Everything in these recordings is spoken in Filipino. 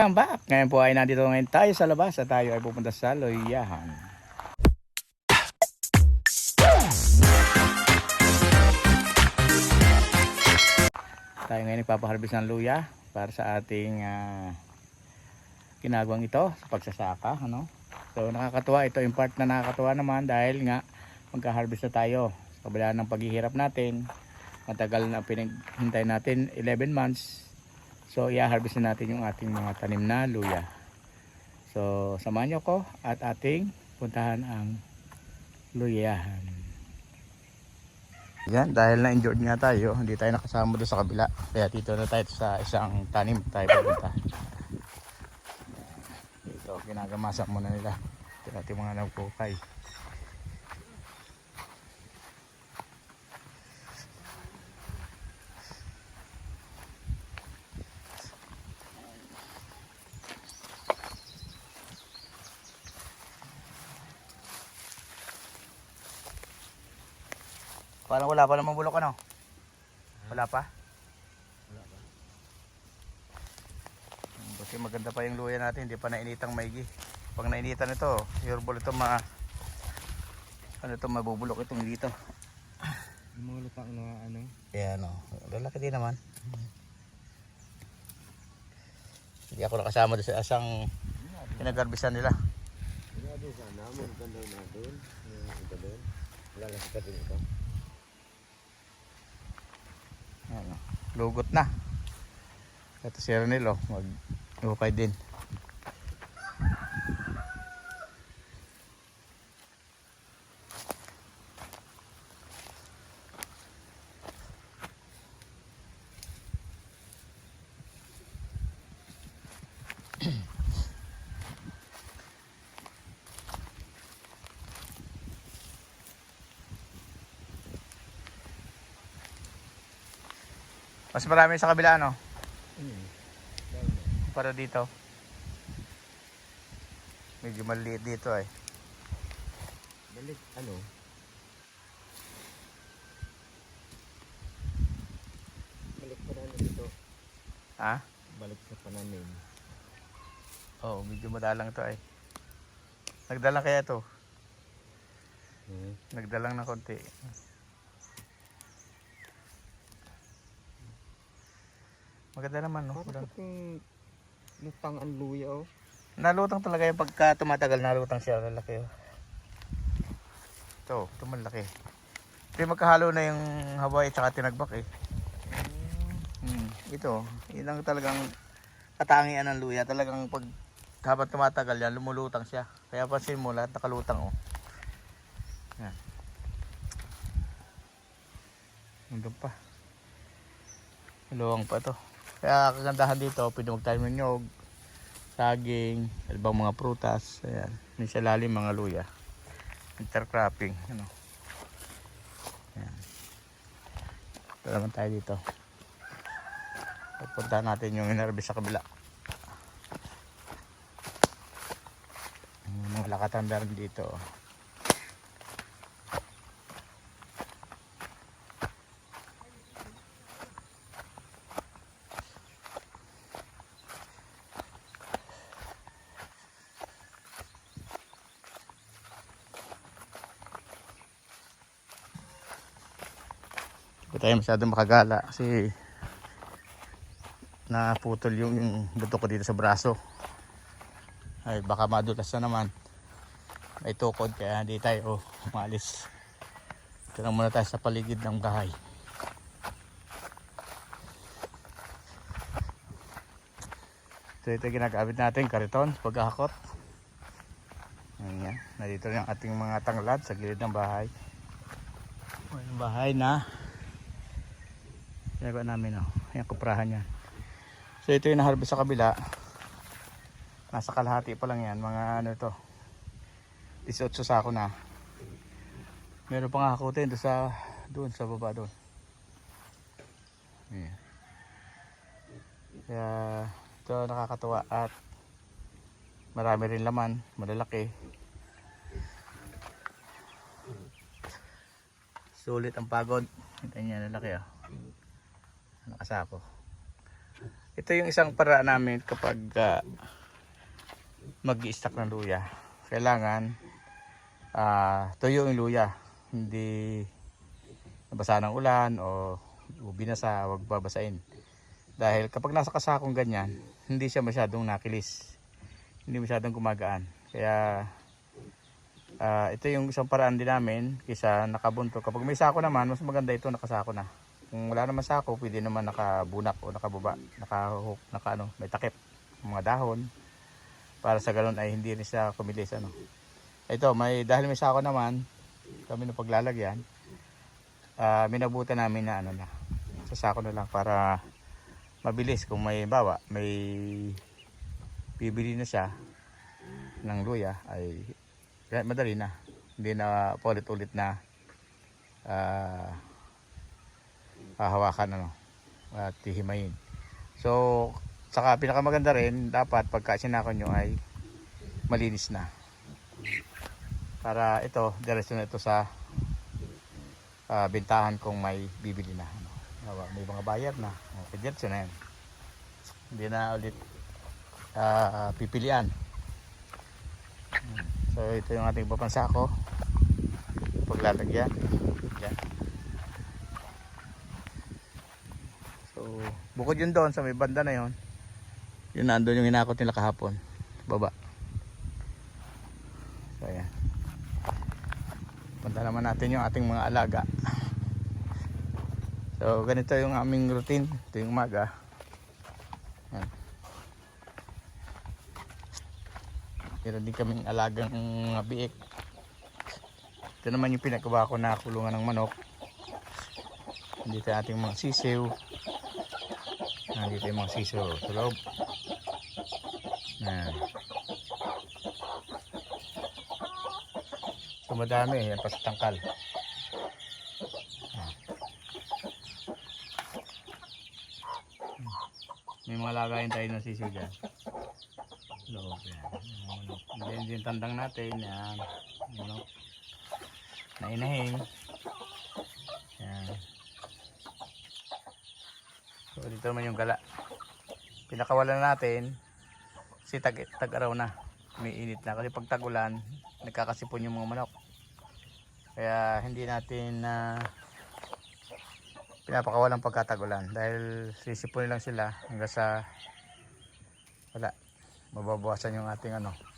Welcome back. Ngayon po ay nandito ngayon tayo sa labas at tayo ay pupunta sa Loyahan. Tayo ngayon nagpapaharbis ng luya para sa ating ginagawang ito sa pagsasaka, ano? So nakakatuwa, ito yung part na nakakatuwa naman dahil nga magka-harvest na tayo sa kabila ng paghihirap natin. Matagal na pinaghintay natin, 11 months. So i-harvest na natin yung ating mga tanim na luya. So samahan nyo ko at ating puntahan ang Loyahan. Yan, dahil na-injured nga tayo, hindi tayo nakasama doon sa kabila. Kaya dito na tayo sa isang tanim tayo pupunta. Dito, ginagamasan muna nila. Ito natin mga nagpukay. Parang wala pa namang bulok, ano? Wala pa? Wala pa. Kasi maganda pa yung luya natin, hindi pa nainitang maigi. Pag nainitan ito, herbal ito ano ito, mabubulok itong dito. Yung mga lutang na ano? Ayan o, lalaki din naman. Hindi ako nakasama doon sa asang pinagarbisan nila. Wala doon sana, maganda na doon. Ito doon. Lalaki ka din ito. Ano, lugot na. Ito si Ernel, mag-ukay din. Mas marami sa kabila, ano? Para dito. Medyo maliit dito eh. Balik, ano? Balik pa namin ito. Ha? Balik sa pananim. Oo, medyo madalang ito eh. Nagdalang kaya ito? Nagdalang ng konti. Maganda naman, no? Parang kung lutang ang luya, oh. Nalutang talaga yung pagka tumatagal, nalutang siya. Lalaki, oh. Ito malaki. Ito magkahalo na yung Hawaii at tinagbak eh. Ito, yun ang talagang katangian ng luya. Talagang pag habang tumatagal yan, lumulutang siya. Kaya pansin mo, lahat nakalutang, oh. Yan. Nandun pa. Luwang pa to. Kaya kagandahan dito, pwede magtanim ng nyog, saging, ibang mga prutas. Ayan. Minsan lalim mga luya. Intercropping. Ano. Ayan. Ito naman tayo dito. Pupunta natin yung inarbis sa kabila. Mga lakatanda rin dito. Hindi tayo masyadong makagala kasi naputol yung buto ko dito sa braso. Ay baka madulas na naman. May tukod kaya hindi tayo umalis. Ito lang muna tayo sa paligid ng bahay. Ito ginagamit natin, kariton, paghahakot. Ayan, nandito rin ang ating mga tanglad sa gilid ng bahay. Yung bahay na ginagawa namin, oh. Ayan, kuprahan yan. So ito yung na-harvest sa kabila. Nasa kalahati pa lang yan, mga ano ito, 18 sako na. Meron pang hakutin doon sa baba doon. Ayan. Kaya ito nakakatuwa at marami rin laman, malalaki. Sulit ang pagod. Ito niya, lalaki, oh. Nakasapo. Ito yung isang paraan namin kapag mag-i-stack ng luya. Kailangan tuyo yung luya. Hindi nabasa ng ulan o binasa, huwag babasain. Dahil kapag nasa kasakong ganyan, hindi siya masyadong nakilis. Hindi masyadong gumagaan. Kaya ito yung isang paraan din namin kaysa nakabunto. Kapag may sako naman, mas maganda ito nakasako na. Kung wala naman sako, pwede naman nakabunak o nakababa, may takip, mga dahon. Para sa ganun ay hindi rin siya kumilis. Ito, dahil may sako naman, kami na paglalagyan, minabutan namin na sa sako na lang para mabilis. Kung may bibili na siya ng luya, ay madali na. Hindi na paulit-ulit na hahawakan at hihimayin. So saka pinakamaganda rin dapat pagka sinako nyo ay malinis na, para ito diretso na ito sa bintahan kung may bibili na. May mga bayar na, diretso na yan, hindi na ulit pipilian. So ito yung ating papansako, paglalagyan. Yan. So bukod yun doon sa may banda na yun, yun nandun yung hinakot nila kahapon baba. So ayan, punta naman natin yung ating mga alaga. So ganito yung aming routine tuwing umaga. Yan. Meron din kaming alagang mga biik. Ito naman yung pinagawa ko na kulungan ng manok. Dito ating mga sisiw. Dito yung mga sisiw sa loob. So madami, yan pa sa tangkal. May mga lagayin tayo ng sisiw dyan. Loob yan. Then yung tandang natin, yan. Nainahing. Yan. So dito naman yung gala. Pinakawalan natin kasi tag-araw na, may init na, kasi pag tag-ulan nagkakasipon yung mga manok. Kaya hindi natin pinapakawalan pagkatag-ulan, dahil sisiponin lang sila hanggang sa mababawasan yung ating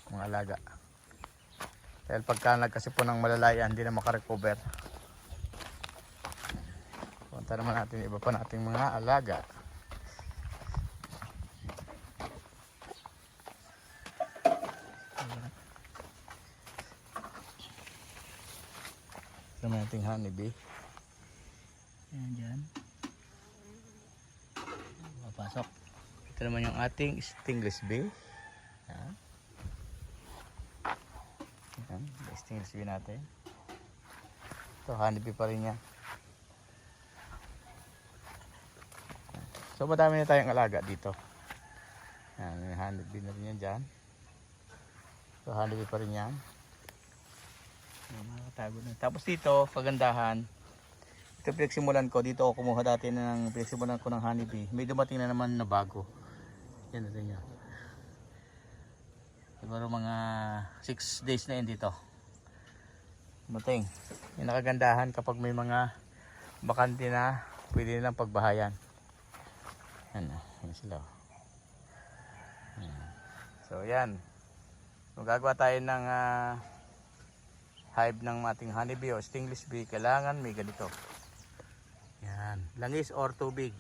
mga alaga. Dahil pagka nagkasipon ng malalayan, hindi na makarecover. Punta naman natin iba pa nating mga alaga. Ito naman ating honeybee. Ayan dyan. Papasok. Ito naman yung ating stingless bee. Ayan. Ayan, stingless bee natin. Ito, honeybee pa rin niya. So madami na tayong alaga dito. Ayan, may honeybee na rin yan dyan. So honeybee pa rin yan. Tapos dito, kagandahan, ito pinagsimulan ko, dito ako kumuha dati pinagsimulan ko ng honeybee. May dumating na naman na bago. Yan natin yan. Siguro mga 6 days na yun dito. Dumating. Yung nakagandahan kapag may mga bakante na, pwede nilang pagbahayan. Yan sila. Yan. So yan. Magagawa tayo ng hive ng ating honeybee o stingless bee, kailangan may ganito. Yan, langis or tubig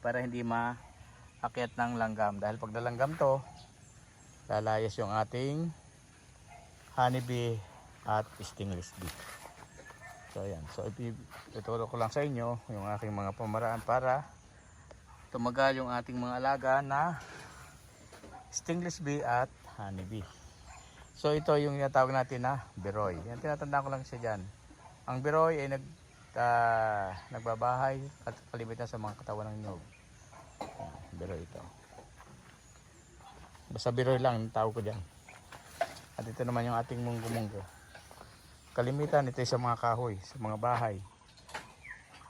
para hindi maakyat ng langgam, dahil pag nalanggam to, lalayas yung ating honeybee at stingless bee. So yan, so ituturo ko lang sa inyo yung aking mga pamaraan para tumagal yung ating mga alaga na stingless bee at honeybee. So ito yung tinatawag natin na biroy. Yan, tinatandaan ko lang siya dyan. Ang biroy ay nagbabahay at kalimitan sa mga katawan ng nyog. Biroy ito. Basta biroy lang tawag ko dyan. At ito naman yung ating munggo-munggo. Kalimitan ito sa mga kahoy, sa mga bahay.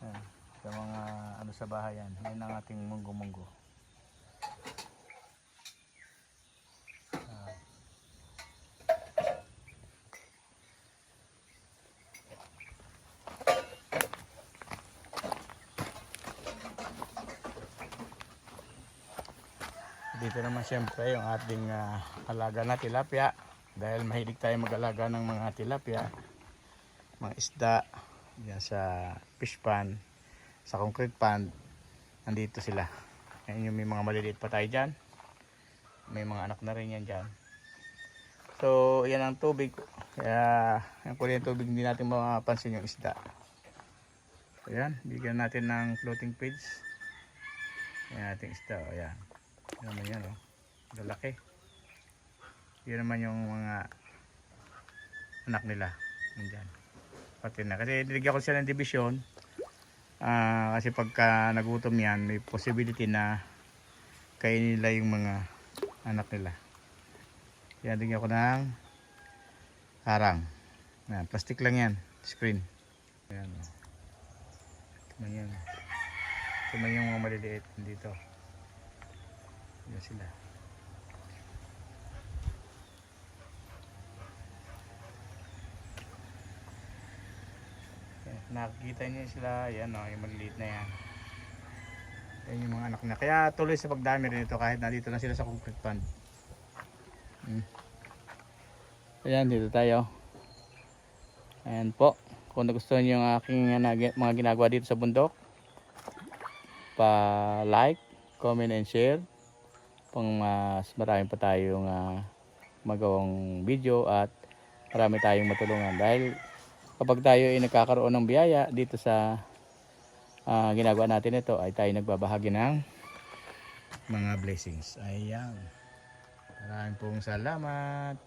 Yan, sa mga sa bahay yan. Yan ang ating munggo-munggo. Dito naman siyempre yung ating alaga na tilapia. Dahil mahilig tayo mag-alaga ng mga tilapia, mga isda, yan sa fish pond, sa concrete pond, nandito sila. Ayan yung may mga maliliit pa tayo dyan. May mga anak na rin yan dyan. So, yan ang tubig. Kaya, yung kulay ng tubig, hindi natin mapapansin yung isda. Ayan, bigyan natin ng floating feeds. Ayan ating isda. Ayan. Yan naman yan. Oh. Lalaki. Yan naman yung mga anak nila. Yan. Pati na. Kasi niligyan ko sila ng division. Kasi pagka nagutom yan, may possibility na kainin nila yung mga anak nila. Yan, tingnan ko ng harang. Yan, plastic lang yan. Screen. Yan. Yan. Ito na yung mga maliliit dito. Yan sila. Yan, nakikita niyo sila. Yan o, yung maliliit na yan. Yan yung mga anak na. Kaya tuloy sa pagdami rin ito kahit nandito na sila sa concrete pond. Ayan, dito tayo. Ayan po. Kung nagustuhan nyo yung aking mga ginagawa dito sa bundok, pa-like, comment and share. Pang mas marami pa tayong magawang video at marami tayong matulungan. Dahil kapag tayo ay nagkakaroon ng biyaya dito sa ginagawa natin ito, ay tayo nagbabahagi ng mga blessings. Ayan. Maraming pong salamat.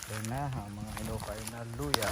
Ito na ang mga inukay na luya.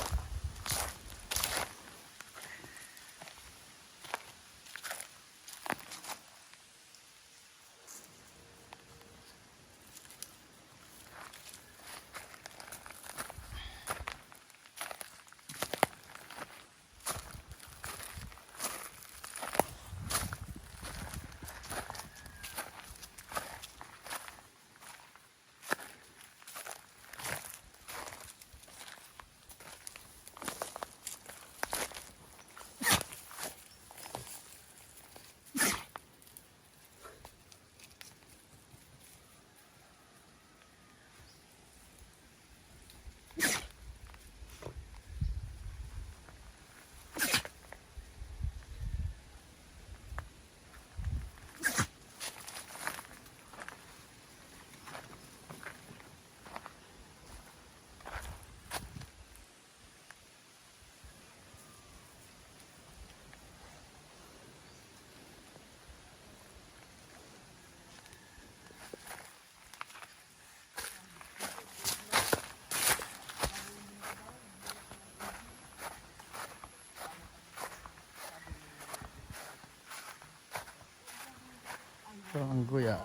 Ito ang guya.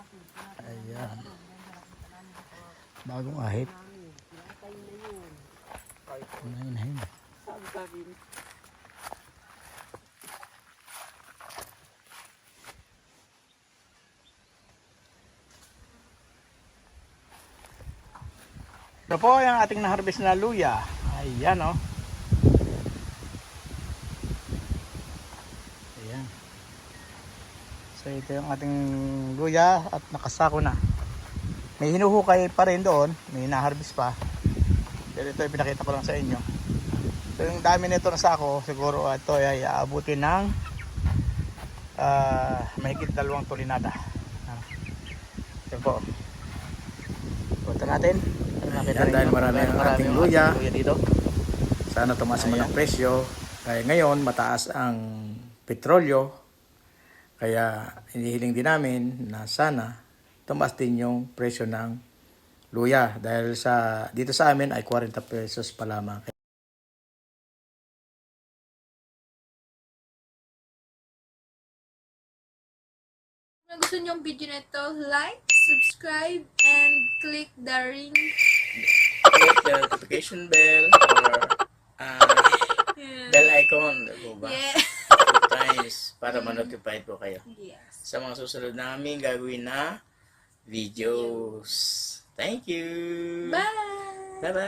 Ayan. Bagong ahit. Nahin. Ito po yung ating na-harvest na luya. Ayan o. Ayan. So ito yung ating luya at nakasako na. May hinuhukay pa rin doon. May na-harvest pa. Pero ito yung pinakita ko lang sa inyo. So yung dami nito na sako, siguro ito ay aabutin ng mahigit 2 tulinada. Ito po. Punta natin. Yan, dahil marami ang ating luya dito. Sana tumaas naman ang presyo. Kaya ngayon mataas ang petrolyo. Kaya inihiling din namin na sana tumaas din yung presyo ng luya. Dahil dito sa amin ay 40 pesos pa lamang. Kung gusto niyo yung video na ito, like, subscribe, and click the ring. Click the notification bell or bell icon. Diba? Yeah. Times para ma-notify ko kayo Yes. sa mga susunod namin gagawin na videos. Thank you. Bye! Bye-bye.